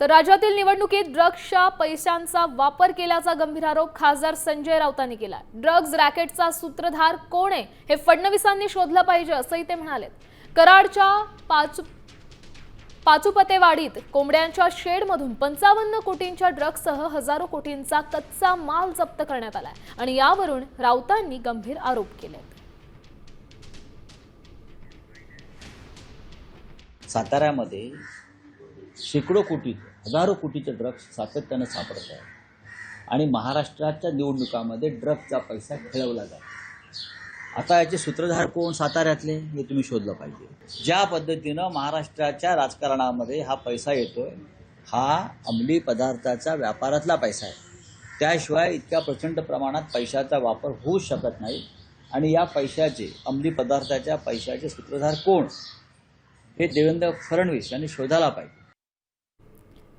तर राज्यातील निवडणुकीत ड्रग्सच्या पैशांचा वापर केल्याचा गंभीर आरोप खासदार संजय राऊतांनी केला। ड्रग्ज रॅकेटचा सूत्रधार कोण आहे हे फडणवीसांनी शोधलं पाहिजे असंही ते म्हणाले। कराडच्या पाचुपतेवाडीत कोंबड्यांच्या शेडमधून 55 कोटींच्या ड्रग्ससह हजारो कोटींचा कच्चा माल जप्त करण्यात आलाय आणि यावरून राऊतांनी गंभीर आरोप केले। साताऱ्यामध्ये शेकडो कोटी हजारो कोटीचे ड्रग्स सातत्याने सापडत आहेत आणि महाराष्ट्राच्या निवडणुकामध्ये ड्रग्सचा पैसा खेळवला जातो। आता याचे सूत्रधार कोण साताऱ्यातले हे तुम्ही शोधलं पाहिजे। ज्या पद्धतीनं महाराष्ट्राच्या राजकारणामध्ये हा पैसा येतोय हा अंमली पदार्थाचा व्यापारातला पैसा आहे। त्याशिवाय इतक्या प्रचंड प्रमाणात पैशाचा वापर होऊ शकत नाही आणि या पैशाचे अंमली पदार्थाच्या पैशाचे सूत्रधार कोण हे देवेंद्र फडणवीस यांनी शोधायला पाहिजे।